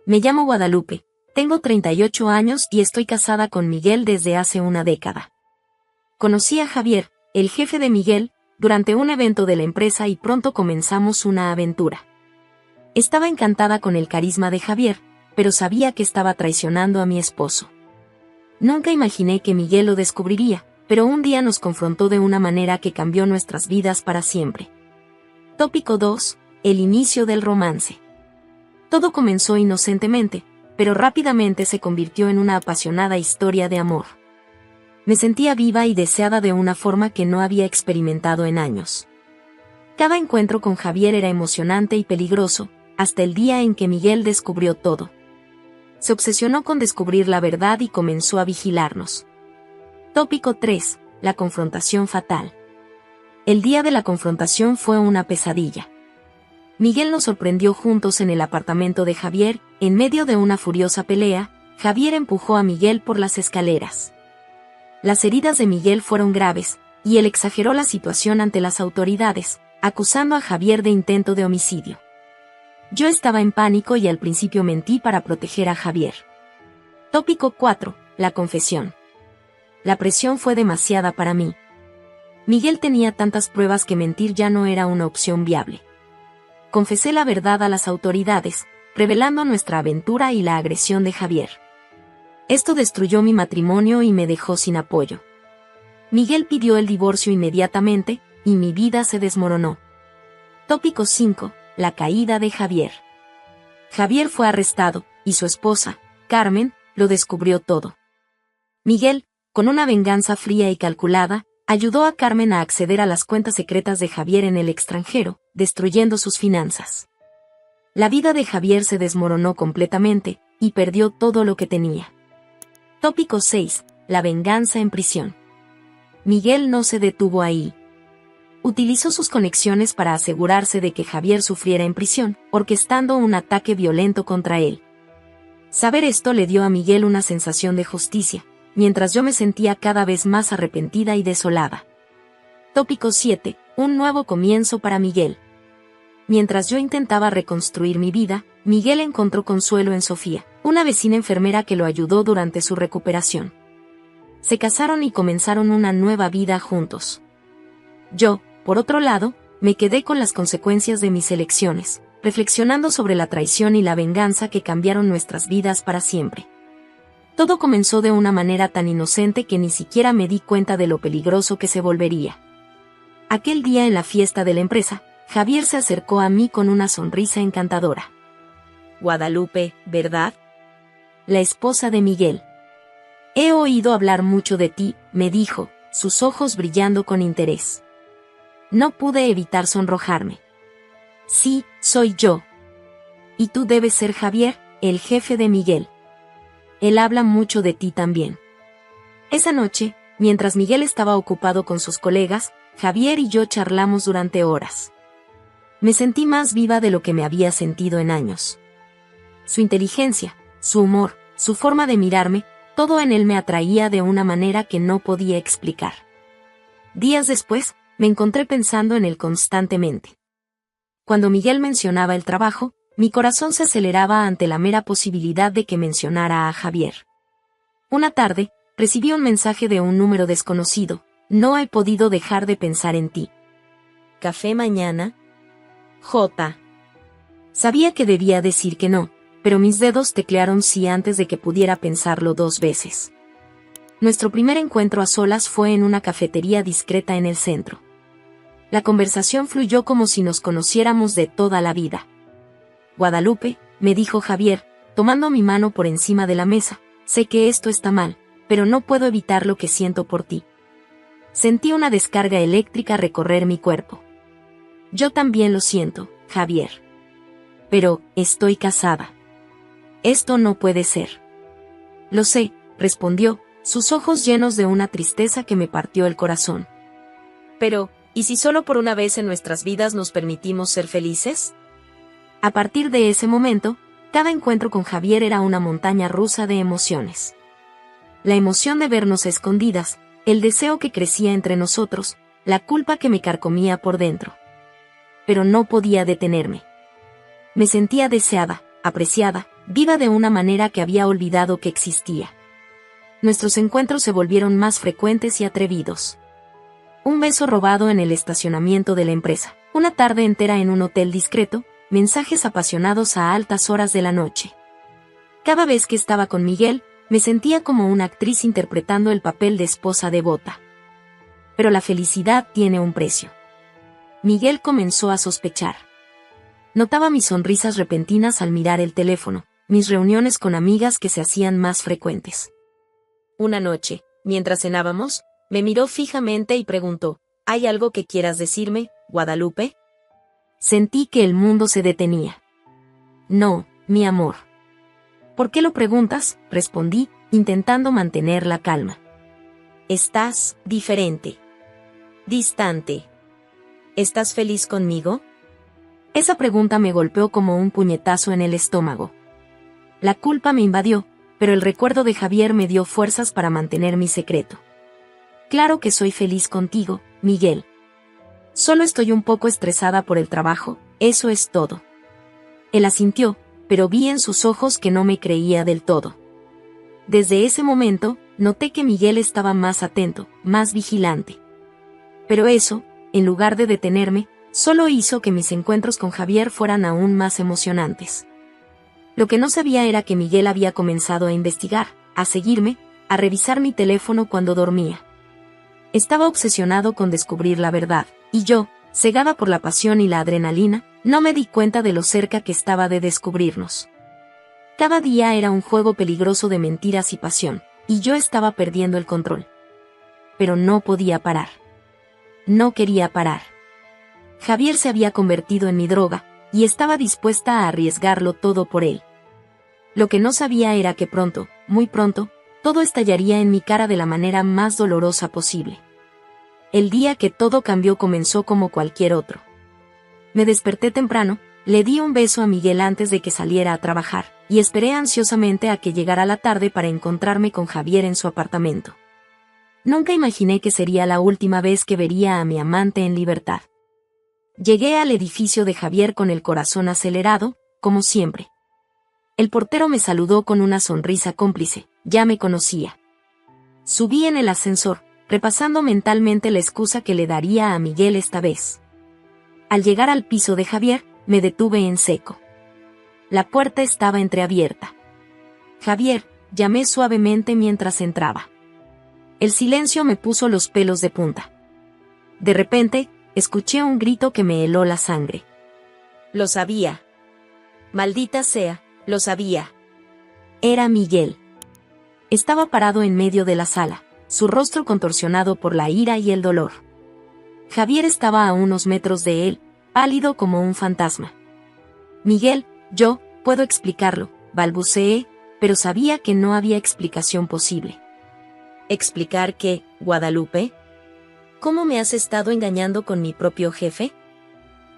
Me llamo Guadalupe, tengo 38 años y estoy casada con Miguel desde hace una década. Conocí a Javier, el jefe de Miguel, durante un evento de la empresa y pronto comenzamos una aventura. Estaba encantada con el carisma de Javier, pero sabía que estaba traicionando a mi esposo. Nunca imaginé que Miguel lo descubriría, pero un día nos confrontó de una manera que cambió nuestras vidas para siempre. Tópico 2. El inicio del romance. Todo comenzó inocentemente, pero rápidamente se convirtió en una apasionada historia de amor. Me sentía viva y deseada de una forma que no había experimentado en años. Cada encuentro con Javier era emocionante y peligroso, hasta el día en que Miguel descubrió todo. Se obsesionó con descubrir la verdad y comenzó a vigilarnos. Tópico 3. La confrontación fatal. El día de la confrontación fue una pesadilla. Miguel nos sorprendió juntos en el apartamento de Javier. En medio de una furiosa pelea, Javier empujó a Miguel por las escaleras. Las heridas de Miguel fueron graves, y él exageró la situación ante las autoridades, acusando a Javier de intento de homicidio. Yo estaba en pánico y al principio mentí para proteger a Javier. Tópico 4. La confesión. La presión fue demasiada para mí. Miguel tenía tantas pruebas que mentir ya no era una opción viable. Confesé la verdad a las autoridades, revelando nuestra aventura y la agresión de Javier. Esto destruyó mi matrimonio y me dejó sin apoyo. Miguel pidió el divorcio inmediatamente, y mi vida se desmoronó. Tópico 5. La caída de Javier. Javier fue arrestado, y su esposa, Carmen, lo descubrió todo. Miguel, con una venganza fría y calculada, ayudó a Carmen a acceder a las cuentas secretas de Javier en el extranjero, destruyendo sus finanzas. La vida de Javier se desmoronó completamente, y perdió todo lo que tenía. Tópico 6. La venganza en prisión. Miguel no se detuvo ahí. Utilizó sus conexiones para asegurarse de que Javier sufriera en prisión, orquestando un ataque violento contra él. Saber esto le dio a Miguel una sensación de justicia, mientras yo me sentía cada vez más arrepentida y desolada. Tópico 7. Un nuevo comienzo para Miguel. Mientras yo intentaba reconstruir mi vida, Miguel encontró consuelo en Sofía, una vecina enfermera que lo ayudó durante su recuperación. Se casaron y comenzaron una nueva vida juntos. Yo, por otro lado, me quedé con las consecuencias de mis elecciones, reflexionando sobre la traición y la venganza que cambiaron nuestras vidas para siempre. Todo comenzó de una manera tan inocente que ni siquiera me di cuenta de lo peligroso que se volvería. Aquel día en la fiesta de la empresa, Javier se acercó a mí con una sonrisa encantadora. Guadalupe, ¿verdad? La esposa de Miguel. He oído hablar mucho de ti, me dijo, sus ojos brillando con interés. No pude evitar sonrojarme. Sí, soy yo. Y tú debes ser Javier, el jefe de Miguel. Él habla mucho de ti también. Esa noche, mientras Miguel estaba ocupado con sus colegas, Javier y yo charlamos durante horas. Me sentí más viva de lo que me había sentido en años. Su inteligencia, su humor, su forma de mirarme, todo en él me atraía de una manera que no podía explicar. Días después, me encontré pensando en él constantemente. Cuando Miguel mencionaba el trabajo, mi corazón se aceleraba ante la mera posibilidad de que mencionara a Javier. Una tarde, recibí un mensaje de un número desconocido. No he podido dejar de pensar en ti. ¿Café mañana? J. Sabía que debía decir que no, pero mis dedos teclearon sí antes de que pudiera pensarlo 2 veces. Nuestro primer encuentro a solas fue en una cafetería discreta en el centro. La conversación fluyó como si nos conociéramos de toda la vida. Guadalupe, me dijo Javier, tomando mi mano por encima de la mesa, sé que esto está mal, pero no puedo evitar lo que siento por ti. Sentí una descarga eléctrica recorrer mi cuerpo. Yo también lo siento, Javier. Pero, estoy casada. Esto no puede ser. Lo sé, respondió, sus ojos llenos de una tristeza que me partió el corazón. Pero, ¿y si solo por una vez en nuestras vidas nos permitimos ser felices? A partir de ese momento, cada encuentro con Javier era una montaña rusa de emociones. La emoción de vernos a escondidas, el deseo que crecía entre nosotros, la culpa que me carcomía por dentro. Pero no podía detenerme. Me sentía deseada, apreciada, viva de una manera que había olvidado que existía. Nuestros encuentros se volvieron más frecuentes y atrevidos. Un beso robado en el estacionamiento de la empresa, una tarde entera en un hotel discreto, mensajes apasionados a altas horas de la noche. Cada vez que estaba con Miguel, me sentía como una actriz interpretando el papel de esposa devota. Pero la felicidad tiene un precio. Miguel comenzó a sospechar. Notaba mis sonrisas repentinas al mirar el teléfono, mis reuniones con amigas que se hacían más frecuentes. Una noche, mientras cenábamos, me miró fijamente y preguntó, ¿hay algo que quieras decirme, Guadalupe? Sentí que el mundo se detenía. No, mi amor. ¿Por qué lo preguntas?, respondí, intentando mantener la calma. Estás diferente. Distante. ¿Estás feliz conmigo? Esa pregunta me golpeó como un puñetazo en el estómago. La culpa me invadió, pero el recuerdo de Javier me dio fuerzas para mantener mi secreto. Claro que soy feliz contigo, Miguel. Solo estoy un poco estresada por el trabajo, eso es todo. Él asintió, pero vi en sus ojos que no me creía del todo. Desde ese momento, noté que Miguel estaba más atento, más vigilante. Pero eso, en lugar de detenerme, solo hizo que mis encuentros con Javier fueran aún más emocionantes. Lo que no sabía era que Miguel había comenzado a investigar, a seguirme, a revisar mi teléfono cuando dormía. Estaba obsesionado con descubrir la verdad, y yo, cegada por la pasión y la adrenalina, no me di cuenta de lo cerca que estaba de descubrirnos. Cada día era un juego peligroso de mentiras y pasión, y yo estaba perdiendo el control. Pero no podía parar. No quería parar. Javier se había convertido en mi droga, y estaba dispuesta a arriesgarlo todo por él. Lo que no sabía era que pronto, muy pronto, todo estallaría en mi cara de la manera más dolorosa posible. El día que todo cambió comenzó como cualquier otro. Me desperté temprano, le di un beso a Miguel antes de que saliera a trabajar, y esperé ansiosamente a que llegara la tarde para encontrarme con Javier en su apartamento. Nunca imaginé que sería la última vez que vería a mi amante en libertad. Llegué al edificio de Javier con el corazón acelerado, como siempre. El portero me saludó con una sonrisa cómplice, ya me conocía. Subí en el ascensor, repasando mentalmente la excusa que le daría a Miguel esta vez. Al llegar al piso de Javier, me detuve en seco. La puerta estaba entreabierta. Javier, llamé suavemente mientras entraba. El silencio me puso los pelos de punta. De repente, escuché un grito que me heló la sangre. Lo sabía. Maldita sea, lo sabía. Era Miguel. Estaba parado en medio de la sala, su rostro contorsionado por la ira y el dolor. Javier estaba a unos metros de él, pálido como un fantasma. Miguel, yo, puedo explicarlo, balbuceé, pero sabía que no había explicación posible. ¿Explicar qué, Guadalupe? ¿Cómo me has estado engañando con mi propio jefe?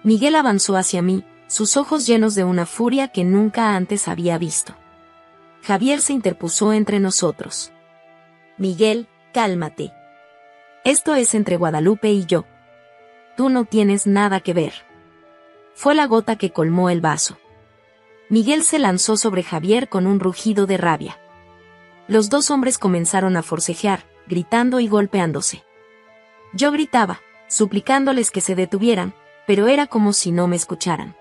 Miguel avanzó hacia mí, sus ojos llenos de una furia que nunca antes había visto. Javier se interpuso entre nosotros. Miguel, cálmate. Esto es entre Guadalupe y yo. Tú no tienes nada que ver. Fue la gota que colmó el vaso. Miguel se lanzó sobre Javier con un rugido de rabia. Los dos hombres comenzaron a forcejear, gritando y golpeándose. Yo gritaba, suplicándoles que se detuvieran, pero era como si no me escucharan.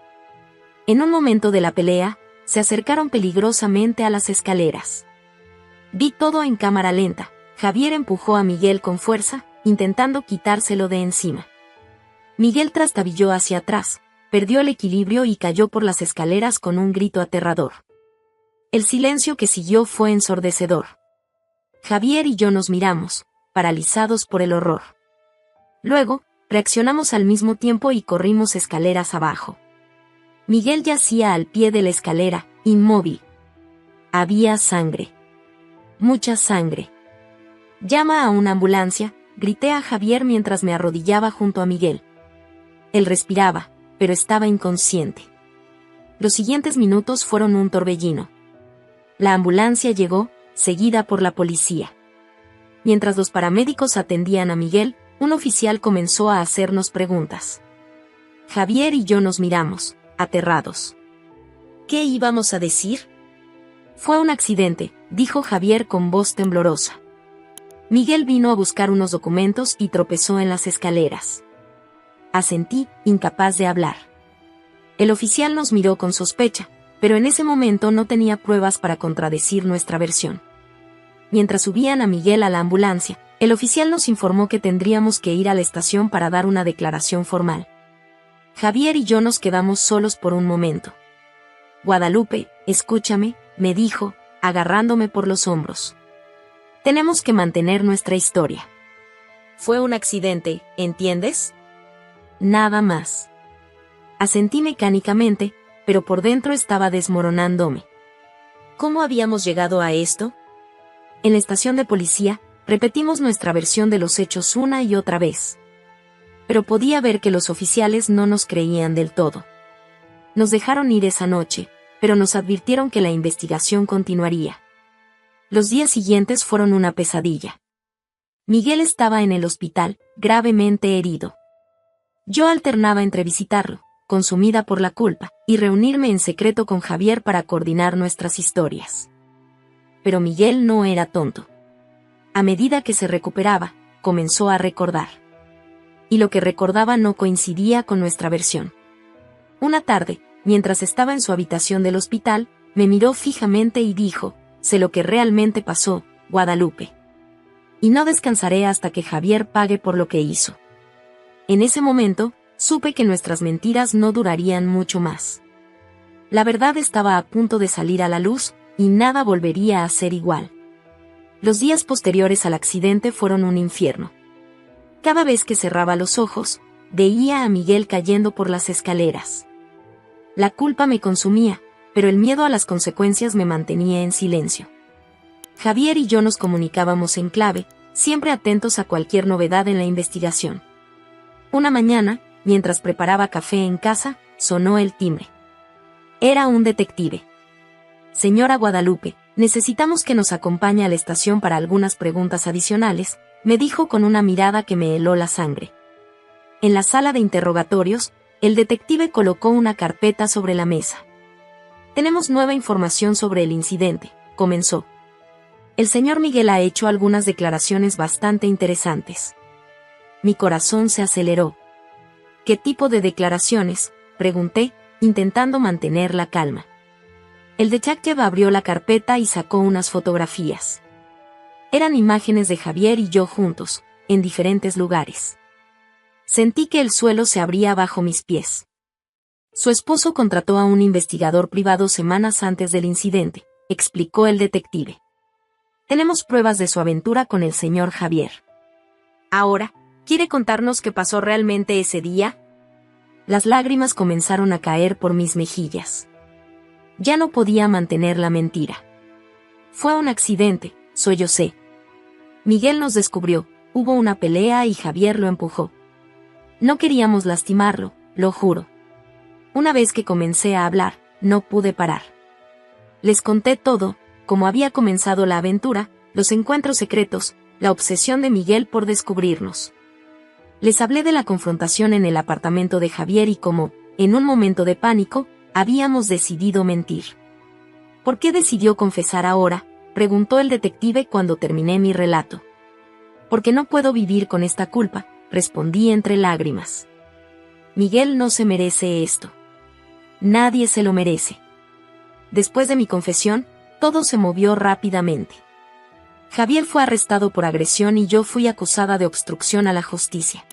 En un momento de la pelea, se acercaron peligrosamente a las escaleras. Vi todo en cámara lenta. Javier empujó a Miguel con fuerza, intentando quitárselo de encima. Miguel trastabilló hacia atrás, perdió el equilibrio y cayó por las escaleras con un grito aterrador. El silencio que siguió fue ensordecedor. Javier y yo nos miramos, paralizados por el horror. Luego, reaccionamos al mismo tiempo y corrimos escaleras abajo. Miguel yacía al pie de la escalera, inmóvil. Había sangre. Mucha sangre. Llama a una ambulancia, grité a Javier mientras me arrodillaba junto a Miguel. Él respiraba, pero estaba inconsciente. Los siguientes minutos fueron un torbellino. La ambulancia llegó, seguida por la policía. Mientras los paramédicos atendían a Miguel, un oficial comenzó a hacernos preguntas. Javier y yo nos miramos, aterrados. ¿Qué íbamos a decir? Fue un accidente, dijo Javier con voz temblorosa. Miguel vino a buscar unos documentos y tropezó en las escaleras. Asentí, incapaz de hablar. El oficial nos miró con sospecha, pero en ese momento no tenía pruebas para contradecir nuestra versión. Mientras subían a Miguel a la ambulancia, el oficial nos informó que tendríamos que ir a la estación para dar una declaración formal. Javier y yo nos quedamos solos por un momento. Guadalupe, escúchame, me dijo, agarrándome por los hombros. Tenemos que mantener nuestra historia. Fue un accidente, ¿entiendes? Nada más. Asentí mecánicamente, pero por dentro estaba desmoronándome. ¿Cómo habíamos llegado a esto? En la estación de policía, repetimos nuestra versión de los hechos una y otra vez. Pero podía ver que los oficiales no nos creían del todo. Nos dejaron ir esa noche, pero nos advirtieron que la investigación continuaría. Los días siguientes fueron una pesadilla. Miguel estaba en el hospital, gravemente herido. Yo alternaba entre visitarlo, consumida por la culpa, y reunirme en secreto con Javier para coordinar nuestras historias. Pero Miguel no era tonto. A medida que se recuperaba, comenzó a recordar. Y lo que recordaba no coincidía con nuestra versión. Una tarde, mientras estaba en su habitación del hospital, me miró fijamente y dijo, sé lo que realmente pasó, Guadalupe. Y no descansaré hasta que Javier pague por lo que hizo. En ese momento, supe que nuestras mentiras no durarían mucho más. La verdad estaba a punto de salir a la luz, y nada volvería a ser igual. Los días posteriores al accidente fueron un infierno. Cada vez que cerraba los ojos, veía a Miguel cayendo por las escaleras. La culpa me consumía, pero el miedo a las consecuencias me mantenía en silencio. Javier y yo nos comunicábamos en clave, siempre atentos a cualquier novedad en la investigación. Una mañana, mientras preparaba café en casa, sonó el timbre. Era un detective. Señora Guadalupe, necesitamos que nos acompañe a la estación para algunas preguntas adicionales, me dijo con una mirada que me heló la sangre. En la sala de interrogatorios, el detective colocó una carpeta sobre la mesa. Tenemos nueva información sobre el incidente, comenzó. El señor Miguel ha hecho algunas declaraciones bastante interesantes. Mi corazón se aceleró. ¿Qué tipo de declaraciones?, pregunté, intentando mantener la calma. El detective abrió la carpeta y sacó unas fotografías. Eran imágenes de Javier y yo juntos, en diferentes lugares. Sentí que el suelo se abría bajo mis pies. Su esposo contrató a un investigador privado semanas antes del incidente, explicó el detective. Tenemos pruebas de su aventura con el señor Javier. Ahora, ¿quiere contarnos qué pasó realmente ese día? Las lágrimas comenzaron a caer por mis mejillas. Ya no podía mantener la mentira. Fue un accidente, sollocé. Miguel nos descubrió, hubo una pelea y Javier lo empujó. No queríamos lastimarlo, lo juro. Una vez que comencé a hablar, no pude parar. Les conté todo, cómo había comenzado la aventura, los encuentros secretos, la obsesión de Miguel por descubrirnos. Les hablé de la confrontación en el apartamento de Javier y cómo, en un momento de pánico, habíamos decidido mentir. ¿Por qué decidió confesar ahora?, preguntó el detective cuando terminé mi relato. Porque no puedo vivir con esta culpa, respondí entre lágrimas. Miguel no se merece esto. Nadie se lo merece. Después de mi confesión, todo se movió rápidamente. Javier fue arrestado por agresión y yo fui acusada de obstrucción a la justicia.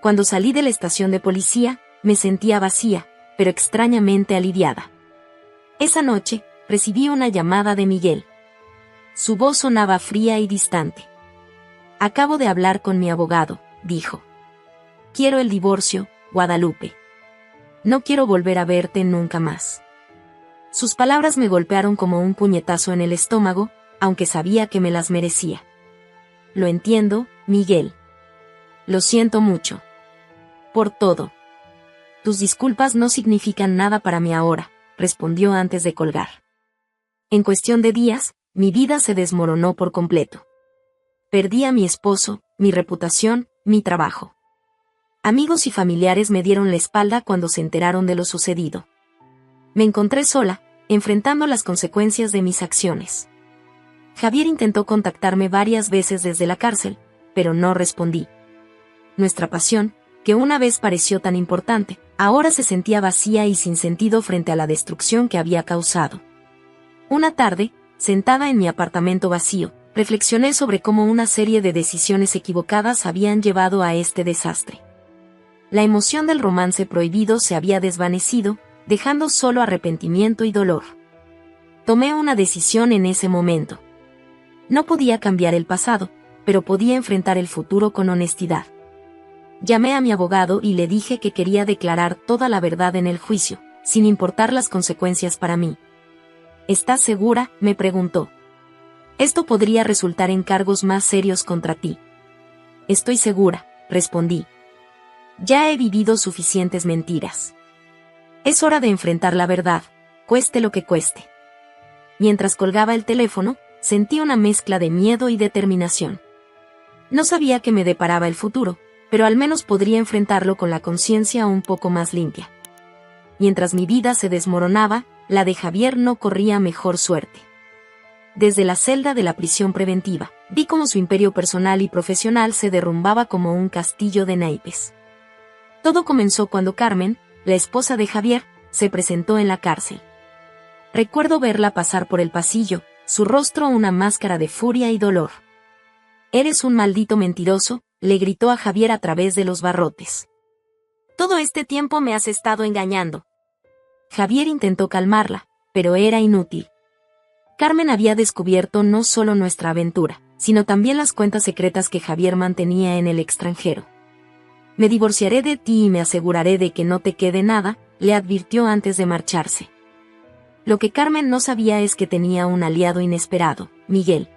Cuando salí de la estación de policía, me sentía vacía, pero extrañamente aliviada. Esa noche, recibí una llamada de Miguel. Su voz sonaba fría y distante. Acabo de hablar con mi abogado, dijo. Quiero el divorcio, Guadalupe. No quiero volver a verte nunca más. Sus palabras me golpearon como un puñetazo en el estómago, aunque sabía que me las merecía. Lo entiendo, Miguel. Lo siento mucho. Por todo. Tus disculpas no significan nada para mí ahora, respondió antes de colgar. En cuestión de días, mi vida se desmoronó por completo. Perdí a mi esposo, mi reputación, mi trabajo. Amigos y familiares me dieron la espalda cuando se enteraron de lo sucedido. Me encontré sola, enfrentando las consecuencias de mis acciones. Javier intentó contactarme varias veces desde la cárcel, pero no respondí. Nuestra pasión, que una vez pareció tan importante, ahora se sentía vacía y sin sentido frente a la destrucción que había causado. Una tarde, sentada en mi apartamento vacío, reflexioné sobre cómo una serie de decisiones equivocadas habían llevado a este desastre. La emoción del romance prohibido se había desvanecido, dejando solo arrepentimiento y dolor. Tomé una decisión en ese momento. No podía cambiar el pasado, pero podía enfrentar el futuro con honestidad. Llamé a mi abogado y le dije que quería declarar toda la verdad en el juicio, sin importar las consecuencias para mí. ¿Estás segura?, me preguntó. Esto podría resultar en cargos más serios contra ti. Estoy segura, respondí. Ya he vivido suficientes mentiras. Es hora de enfrentar la verdad, cueste lo que cueste. Mientras colgaba el teléfono, sentí una mezcla de miedo y determinación. No sabía qué me deparaba el futuro, pero al menos podría enfrentarlo con la conciencia un poco más limpia. Mientras mi vida se desmoronaba, la de Javier no corría mejor suerte. Desde la celda de la prisión preventiva, vi cómo su imperio personal y profesional se derrumbaba como un castillo de naipes. Todo comenzó cuando Carmen, la esposa de Javier, se presentó en la cárcel. Recuerdo verla pasar por el pasillo, su rostro una máscara de furia y dolor. «Eres un maldito mentiroso», le gritó a Javier a través de los barrotes. «Todo este tiempo me has estado engañando». Javier intentó calmarla, pero era inútil. Carmen había descubierto no solo nuestra aventura, sino también las cuentas secretas que Javier mantenía en el extranjero. «Me divorciaré de ti y me aseguraré de que no te quede nada», le advirtió antes de marcharse. Lo que Carmen no sabía es que tenía un aliado inesperado, Miguel.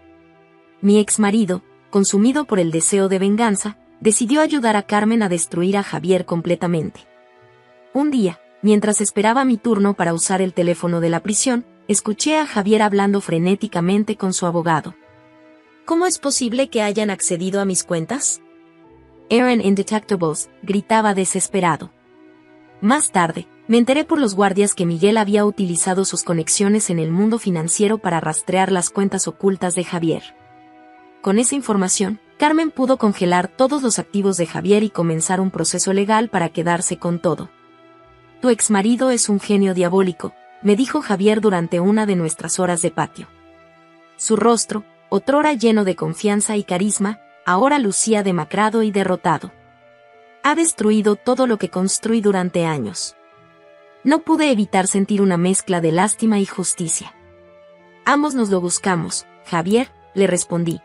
Mi exmarido, consumido por el deseo de venganza, decidió ayudar a Carmen a destruir a Javier completamente. Un día, mientras esperaba mi turno para usar el teléfono de la prisión, escuché a Javier hablando frenéticamente con su abogado. «¿Cómo es posible que hayan accedido a mis cuentas?», «Eran indetectables», gritaba desesperado. Más tarde, me enteré por los guardias que Miguel había utilizado sus conexiones en el mundo financiero para rastrear las cuentas ocultas de Javier. Con esa información, Carmen pudo congelar todos los activos de Javier y comenzar un proceso legal para quedarse con todo. «Tu exmarido es un genio diabólico», me dijo Javier durante una de nuestras horas de patio. Su rostro, otrora lleno de confianza y carisma, ahora lucía demacrado y derrotado. «Ha destruido todo lo que construí durante años». No pude evitar sentir una mezcla de lástima y justicia. «Ambos nos lo buscamos, Javier», le respondí.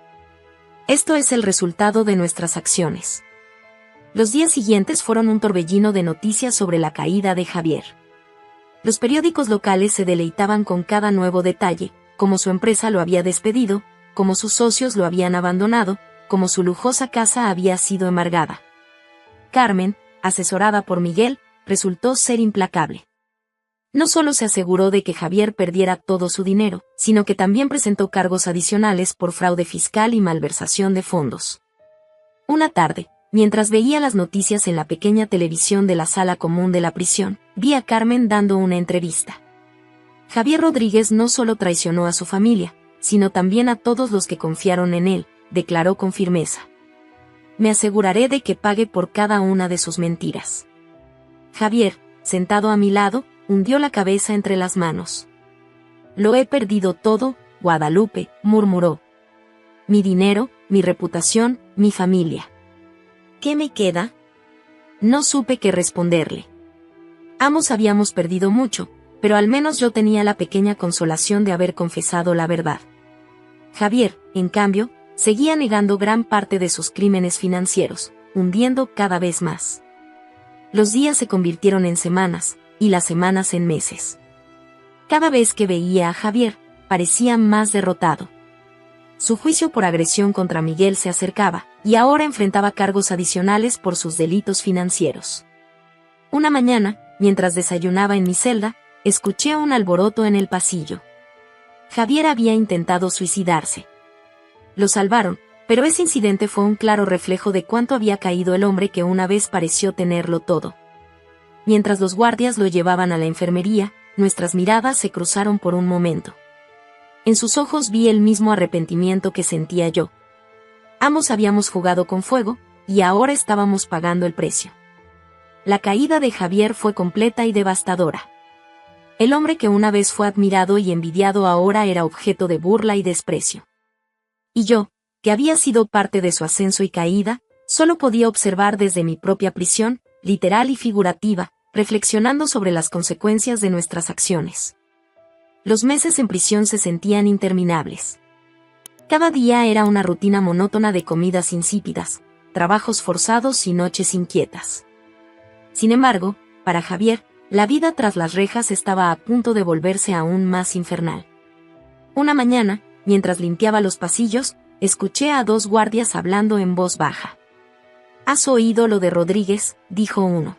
«Esto es el resultado de nuestras acciones». Los días siguientes fueron un torbellino de noticias sobre la caída de Javier. Los periódicos locales se deleitaban con cada nuevo detalle, cómo su empresa lo había despedido, cómo sus socios lo habían abandonado, cómo su lujosa casa había sido embargada. Carmen, asesorada por Miguel, resultó ser implacable. No solo se aseguró de que Javier perdiera todo su dinero, sino que también presentó cargos adicionales por fraude fiscal y malversación de fondos. Una tarde, mientras veía las noticias en la pequeña televisión de la sala común de la prisión, vi a Carmen dando una entrevista. «Javier Rodríguez no solo traicionó a su familia, sino también a todos los que confiaron en él», declaró con firmeza. «Me aseguraré de que pague por cada una de sus mentiras». Javier, sentado a mi lado, hundió la cabeza entre las manos. «Lo he perdido todo, Guadalupe», murmuró. «Mi dinero, mi reputación, mi familia. ¿Qué me queda?». No supe qué responderle. Ambos habíamos perdido mucho, pero al menos yo tenía la pequeña consolación de haber confesado la verdad. Javier, en cambio, seguía negando gran parte de sus crímenes financieros, hundiendo cada vez más. Los días se convirtieron en semanas, y las semanas en meses. Cada vez que veía a Javier, parecía más derrotado. Su juicio por agresión contra Miguel se acercaba, y ahora enfrentaba cargos adicionales por sus delitos financieros. Una mañana, mientras desayunaba en mi celda, escuché un alboroto en el pasillo. Javier había intentado suicidarse. Lo salvaron, pero ese incidente fue un claro reflejo de cuánto había caído el hombre que una vez pareció tenerlo todo. Mientras los guardias lo llevaban a la enfermería, nuestras miradas se cruzaron por un momento. En sus ojos vi el mismo arrepentimiento que sentía yo. Ambos habíamos jugado con fuego, y ahora estábamos pagando el precio. La caída de Javier fue completa y devastadora. El hombre que una vez fue admirado y envidiado ahora era objeto de burla y desprecio. Y yo, que había sido parte de su ascenso y caída, solo podía observar desde mi propia prisión, literal y figurativa, reflexionando sobre las consecuencias de nuestras acciones. Los meses en prisión se sentían interminables. Cada día era una rutina monótona de comidas insípidas, trabajos forzados y noches inquietas. Sin embargo, para Javier, la vida tras las rejas estaba a punto de volverse aún más infernal. Una mañana, mientras limpiaba los pasillos, escuché a dos guardias hablando en voz baja. «¿Has oído lo de Rodríguez?», dijo uno.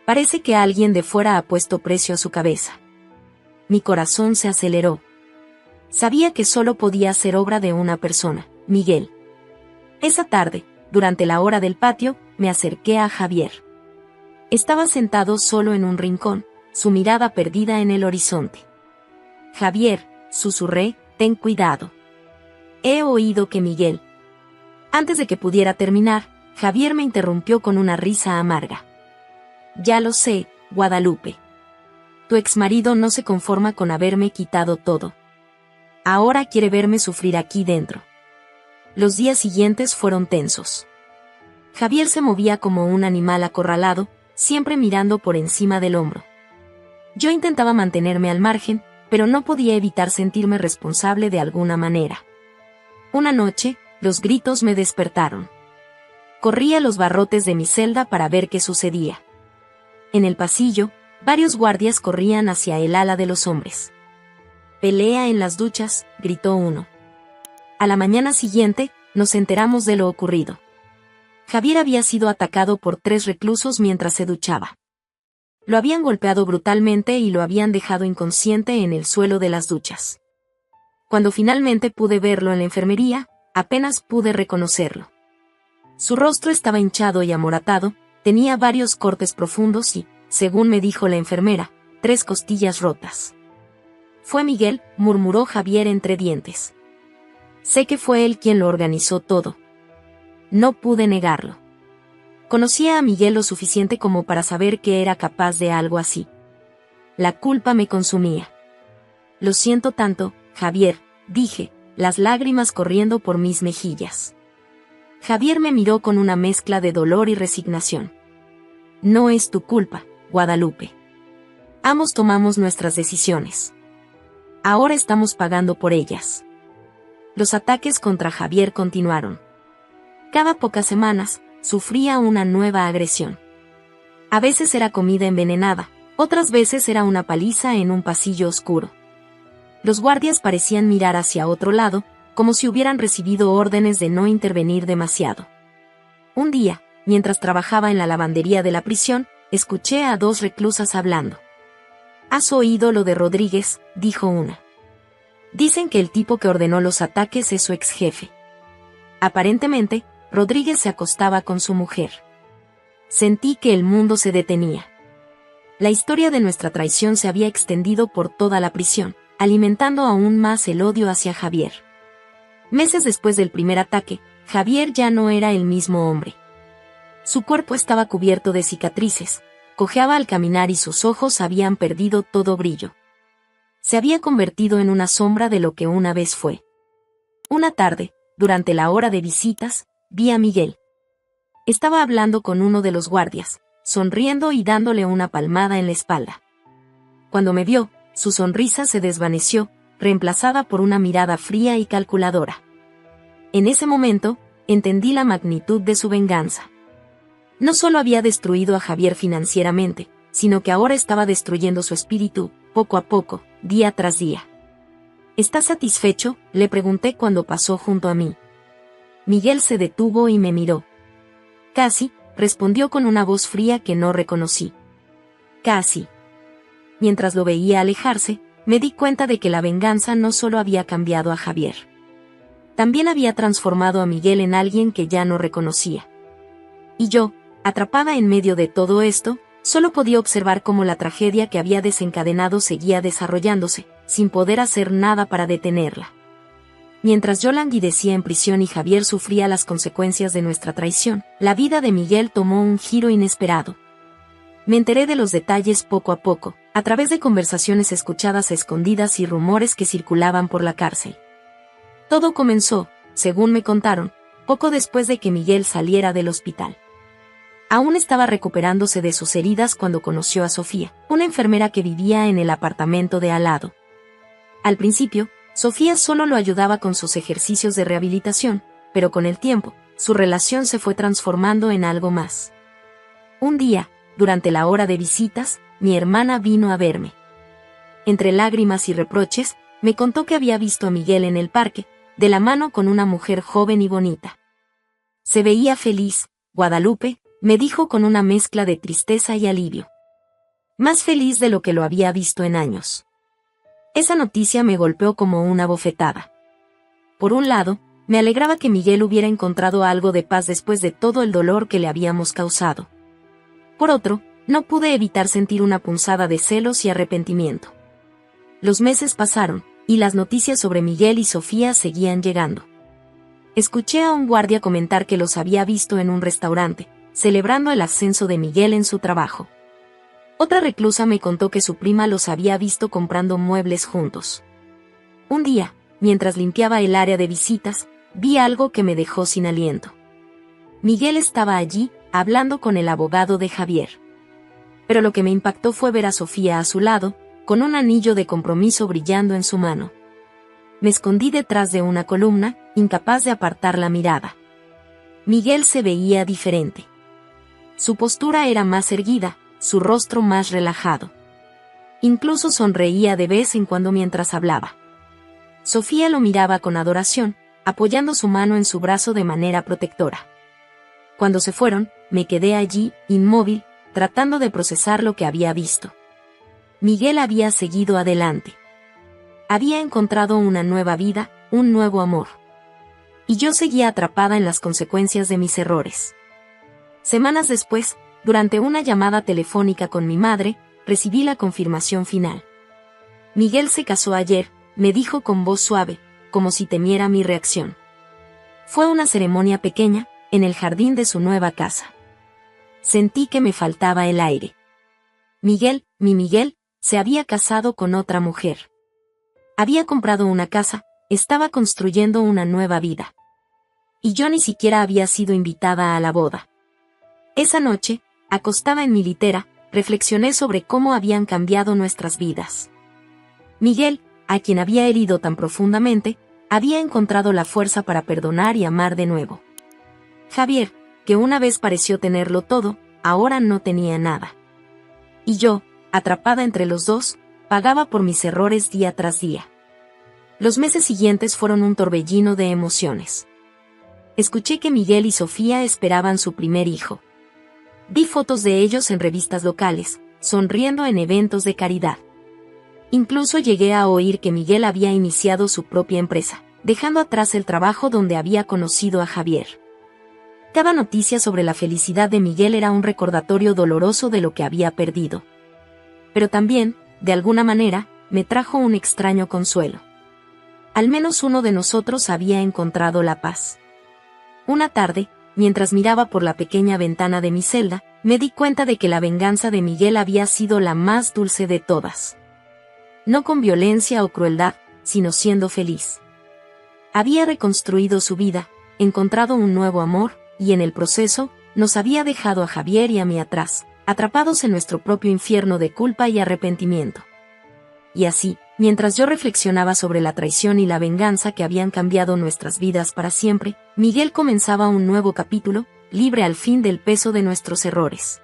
«Parece que alguien de fuera ha puesto precio a su cabeza». Mi corazón se aceleró. Sabía que solo podía ser obra de una persona, Miguel. Esa tarde, durante la hora del patio, me acerqué a Javier. Estaba sentado solo en un rincón, su mirada perdida en el horizonte. «Javier», susurré, «ten cuidado. He oído que Miguel». Antes de que pudiera terminar, Javier me interrumpió con una risa amarga. «Ya lo sé, Guadalupe. Tu exmarido no se conforma con haberme quitado todo. Ahora quiere verme sufrir aquí dentro». Los días siguientes fueron tensos. Javier se movía como un animal acorralado, siempre mirando por encima del hombro. Yo intentaba mantenerme al margen, pero no podía evitar sentirme responsable de alguna manera. Una noche, los gritos me despertaron. Corrí a los barrotes de mi celda para ver qué sucedía. En el pasillo, varios guardias corrían hacia el ala de los hombres. «Pelea en las duchas», gritó uno. A la mañana siguiente, nos enteramos de lo ocurrido. Javier había sido atacado por 3 reclusos mientras se duchaba. Lo habían golpeado brutalmente y lo habían dejado inconsciente en el suelo de las duchas. Cuando finalmente pude verlo en la enfermería, apenas pude reconocerlo. Su rostro estaba hinchado y amoratado, tenía varios cortes profundos y, según me dijo la enfermera, 3 costillas rotas. «Fue Miguel», murmuró Javier entre dientes. «Sé que fue él quien lo organizó todo». No pude negarlo. Conocía a Miguel lo suficiente como para saber que era capaz de algo así. La culpa me consumía. «Lo siento tanto, Javier», dije, las lágrimas corriendo por mis mejillas. Javier me miró con una mezcla de dolor y resignación. «No es tu culpa, Guadalupe. Ambos tomamos nuestras decisiones. Ahora estamos pagando por ellas». Los ataques contra Javier continuaron. Cada pocas semanas, sufría una nueva agresión. A veces era comida envenenada, otras veces era una paliza en un pasillo oscuro. Los guardias parecían mirar hacia otro lado, como si hubieran recibido órdenes de no intervenir demasiado. Un día, mientras trabajaba en la lavandería de la prisión, escuché a 2 reclusas hablando. «¿Has oído lo de Rodríguez?», dijo una. «Dicen que el tipo que ordenó los ataques es su ex jefe. Aparentemente, Rodríguez se acostaba con su mujer». Sentí que el mundo se detenía. La historia de nuestra traición se había extendido por toda la prisión, alimentando aún más el odio hacia Javier. Meses después del primer ataque, Javier ya no era el mismo hombre. Su cuerpo estaba cubierto de cicatrices, cojeaba al caminar y sus ojos habían perdido todo brillo. Se había convertido en una sombra de lo que una vez fue. Una tarde, durante la hora de visitas, vi a Miguel. Estaba hablando con uno de los guardias, sonriendo y dándole una palmada en la espalda. Cuando me vio, su sonrisa se desvaneció, reemplazada por una mirada fría y calculadora. En ese momento, entendí la magnitud de su venganza. No solo había destruido a Javier financieramente, sino que ahora estaba destruyendo su espíritu, poco a poco, día tras día. ¿Estás satisfecho?, le pregunté cuando pasó junto a mí. Miguel se detuvo y me miró. «Casi», respondió con una voz fría que no reconocí. «Casi». Mientras lo veía alejarse, me di cuenta de que la venganza no solo había cambiado a Javier. También había transformado a Miguel en alguien que ya no reconocía. Y yo, atrapada en medio de todo esto, Solo podía observar cómo la tragedia que había desencadenado seguía desarrollándose, sin poder hacer nada para detenerla. Mientras yo languidecía en prisión y Javier sufría las consecuencias de nuestra traición, la vida de Miguel tomó un giro inesperado. Me enteré de los detalles poco a poco, a través de conversaciones escuchadas a escondidas y rumores que circulaban por la cárcel. Todo comenzó, según me contaron, poco después de que Miguel saliera del hospital. Aún estaba recuperándose de sus heridas cuando conoció a Sofía, una enfermera que vivía en el apartamento de al lado. Al principio, Sofía solo lo ayudaba con sus ejercicios de rehabilitación, pero con el tiempo, su relación se fue transformando en algo más. Un día, durante la hora de visitas, mi hermana vino a verme. Entre lágrimas y reproches, me contó que había visto a Miguel en el parque, de la mano con una mujer joven y bonita. Se veía feliz, Guadalupe, me dijo con una mezcla de tristeza y alivio. Más feliz de lo que lo había visto en años. Esa noticia me golpeó como una bofetada. Por un lado, me alegraba que Miguel hubiera encontrado algo de paz después de todo el dolor que le habíamos causado. Por otro, no pude evitar sentir una punzada de celos y arrepentimiento. Los meses pasaron, y las noticias sobre Miguel y Sofía seguían llegando. Escuché a un guardia comentar que los había visto en un restaurante, celebrando el ascenso de Miguel en su trabajo. Otra reclusa me contó que su prima los había visto comprando muebles juntos. Un día, mientras limpiaba el área de visitas, vi algo que me dejó sin aliento. Miguel estaba allí, hablando con el abogado de Javier. Pero lo que me impactó fue ver a Sofía a su lado, con un anillo de compromiso brillando en su mano. Me escondí detrás de una columna, incapaz de apartar la mirada. Miguel se veía diferente. Su postura era más erguida, su rostro más relajado. Incluso sonreía de vez en cuando mientras hablaba. Sofía lo miraba con adoración, apoyando su mano en su brazo de manera protectora. Cuando se fueron, me quedé allí, inmóvil, tratando de procesar lo que había visto. Miguel había seguido adelante. Había encontrado una nueva vida, un nuevo amor. Y yo seguía atrapada en las consecuencias de mis errores. Semanas después, durante una llamada telefónica con mi madre, recibí la confirmación final. Miguel se casó ayer, me dijo con voz suave, como si temiera mi reacción. Fue una ceremonia pequeña, en el jardín de su nueva casa. Sentí que me faltaba el aire. Miguel, mi Miguel, se había casado con otra mujer. Había comprado una casa, estaba construyendo una nueva vida. Y yo ni siquiera había sido invitada a la boda. Esa noche, acostada en mi litera, reflexioné sobre cómo habían cambiado nuestras vidas. Miguel, a quien había herido tan profundamente, había encontrado la fuerza para perdonar y amar de nuevo. Javier, que una vez pareció tenerlo todo, ahora no tenía nada. Y yo, atrapada entre los dos, pagaba por mis errores día tras día. Los meses siguientes fueron un torbellino de emociones. Escuché que Miguel y Sofía esperaban su primer hijo. Vi fotos de ellos en revistas locales, sonriendo en eventos de caridad. Incluso llegué a oír que Miguel había iniciado su propia empresa, dejando atrás el trabajo donde había conocido a Javier. Cada noticia sobre la felicidad de Miguel era un recordatorio doloroso de lo que había perdido. Pero también, de alguna manera, me trajo un extraño consuelo. Al menos uno de nosotros había encontrado la paz. Una tarde, mientras miraba por la pequeña ventana de mi celda, me di cuenta de que la venganza de Miguel había sido la más dulce de todas. No con violencia o crueldad, sino siendo feliz. Había reconstruido su vida, encontrado un nuevo amor, y en el proceso, nos había dejado a Javier y a mí atrás, atrapados en nuestro propio infierno de culpa y arrepentimiento. Y así, mientras yo reflexionaba sobre la traición y la venganza que habían cambiado nuestras vidas para siempre, Miguel comenzaba un nuevo capítulo, libre al fin del peso de nuestros errores.